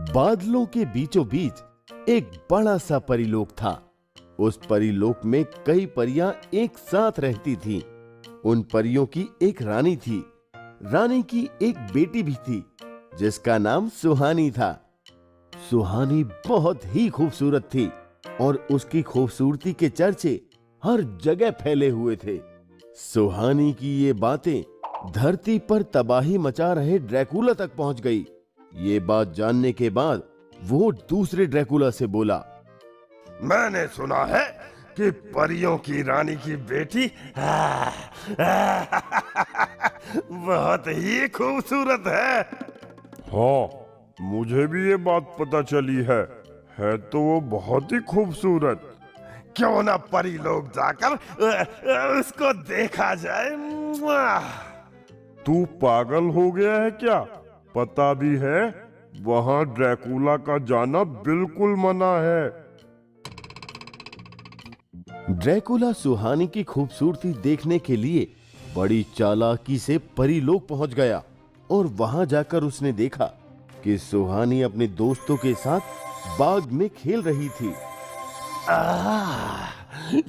बादलों के बीचों बीच एक बड़ा सा परीलोक था। उस परीलोक में कई परियां एक साथ रहती थीं। उन परियों की एक रानी थी। रानी की एक बेटी भी थी जिसका नाम सुहानी था। सुहानी बहुत ही खूबसूरत थी और उसकी खूबसूरती के चर्चे हर जगह फैले हुए थे। सुहानी की ये बातें धरती पर तबाही मचा रहे ड्रैकुला तक पहुंच गई। ये बात जानने के बाद वो दूसरे ड्रैकुला से बोला, मैंने सुना है कि परियों की रानी की बेटी बहुत ही खूबसूरत है। हाँ, मुझे भी ये बात पता चली है तो वो बहुत ही खूबसूरत। क्यों ना परी लोग जाकर उसको देखा जाए। तू पागल हो गया है क्या? पता भी है वहां ड्रैकुला का जाना बिल्कुल मना है। ड्रैकुला सुहानी की खूबसूरती देखने के लिए बड़ी चालाकी से परीलोक पहुंच गया और वहां जाकर उसने देखा कि सुहानी अपने दोस्तों के साथ बाग में खेल रही थी।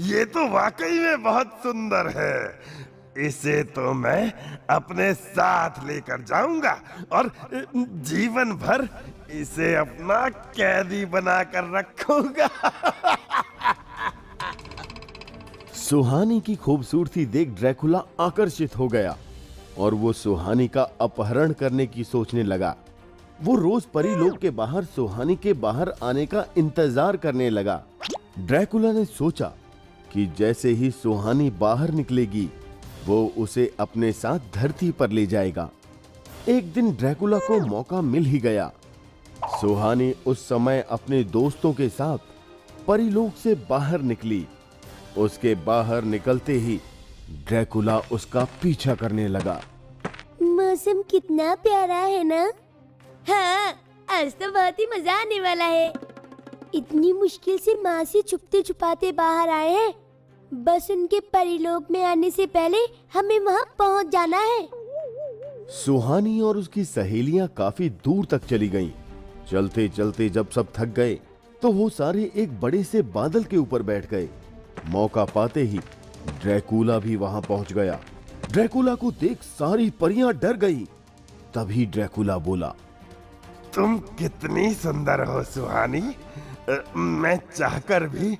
ये तो वाकई में बहुत सुंदर है। इसे तो मैं अपने साथ लेकर जाऊंगा और जीवन भर इसे अपना कैदी बनाकर रखूंगा। सुहानी की खूबसूरती देख ड्रैकुला आकर्षित हो गया और वो सुहानी का अपहरण करने की सोचने लगा। वो रोज परीलोक के बाहर सुहानी के बाहर आने का इंतजार करने लगा। ड्रैकुला ने सोचा कि जैसे ही सुहानी बाहर निकलेगी वो उसे अपने साथ धरती पर ले जाएगा। एक दिन ड्रैकुला को मौका मिल ही गया। सुहानी उस समय अपने दोस्तों के साथ परीलोक से बाहर निकली। उसके बाहर निकलते ही ड्रैकुला उसका पीछा करने लगा। मौसम कितना प्यारा है ना? हाँ, आज तो बहुत ही मजा आने वाला है। इतनी मुश्किल से माँ से छुपते छुपाते बाहर आए हैं। बस उनके परीलोक में आने से पहले हमें वहाँ पहुँच जाना है। सुहानी और उसकी सहेलियां काफी दूर तक चली गईं। चलते चलते जब सब थक गए तो वो सारे एक बड़े से बादल के ऊपर बैठ गए। मौका पाते ही ड्रैकुला भी वहां पहुंच गया। ड्रैकुला को देख सारी परियां डर गईं। तभी ड्रैकुला बोला, तुम कितनी सुंदर हो सुहानी। मैं चाहकर भी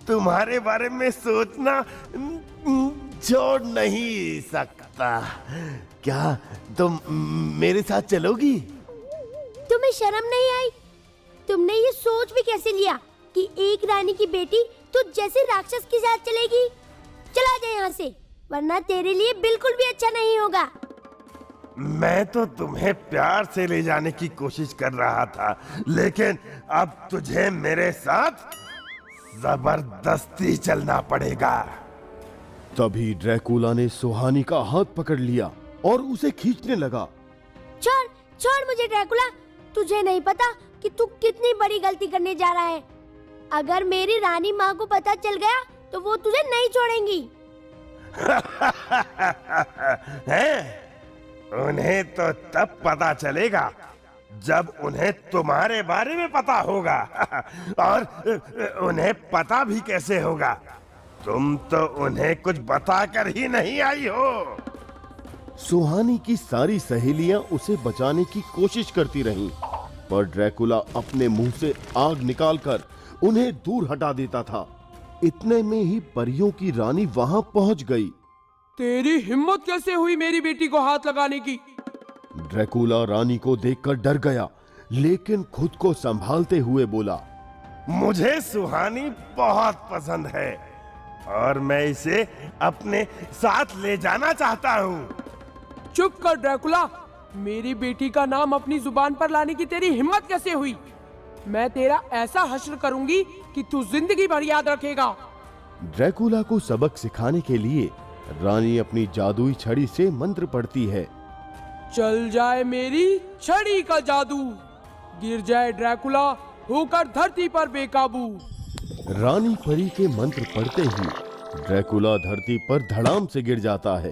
तुम्हारे बारे में सोचना छोड़ नहीं सकता। क्या तुम मेरे साथ चलोगी? तुम्हें शर्म नहीं आई? तुमने ये सोच भी कैसे लिया कि एक रानी की बेटी तो जैसे राक्षस के साथ चलेगी? चला जाए यहाँ से, वरना तेरे लिए बिल्कुल भी अच्छा नहीं होगा। मैं तो तुम्हें प्यार से ले जाने की कोशिश कर रहा था, लेकिन अब तुझे मेरे साथ जबरदस्ती चलना पड़ेगा। तभी ड्रैकुला ने सुहानी का हाथ पकड़ लिया और उसे खींचने लगा। छोड़ छोड़ मुझे ड्रैकुला। तुझे नहीं पता कि तू कितनी बड़ी गलती करने जा रहा है। अगर मेरी रानी माँ को पता चल गया तो वो तुझे नहीं छोड़ेंगी। हैं? उन्हें तो तब पता चलेगा जब उन्हें तुम्हारे बारे में पता होगा। और उन्हें पता भी कैसे होगा? तुम तो उन्हें कुछ बताकर ही नहीं आई हो। सुहानी की सारी सहेलियां उसे बचाने की कोशिश करती रहीं, पर ड्रैकुला अपने मुंह से आग निकालकर उन्हें दूर हटा देता था। इतने में ही परियों की रानी वहां पहुंच गई। तेरी हिम्मत कैसे हुई मेरी बेटी को हाथ लगाने की? ड्रैकुला रानी को देखकर डर गया, लेकिन खुद को संभालते हुए बोला, मुझे सुहानी बहुत पसंद है और मैं इसे अपने साथ ले जाना चाहता हूँ। चुप कर ड्रैकुला। मेरी बेटी का नाम अपनी जुबान पर लाने की तेरी हिम्मत कैसे हुई? मैं तेरा ऐसा हश्र करूंगी कि तू जिंदगी भर याद रखेगा। ड्रैकुला को सबक सिखाने के लिए रानी अपनी जादुई छड़ी से मंत्र पढ़ती है। चल जाए मेरी छड़ी का जादू, गिर जाए ड्रैकुला होकर धरती पर बेकाबू। रानी परी के मंत्र पढ़ते ही ड्रैकुला धरती पर धड़ाम से गिर जाता है।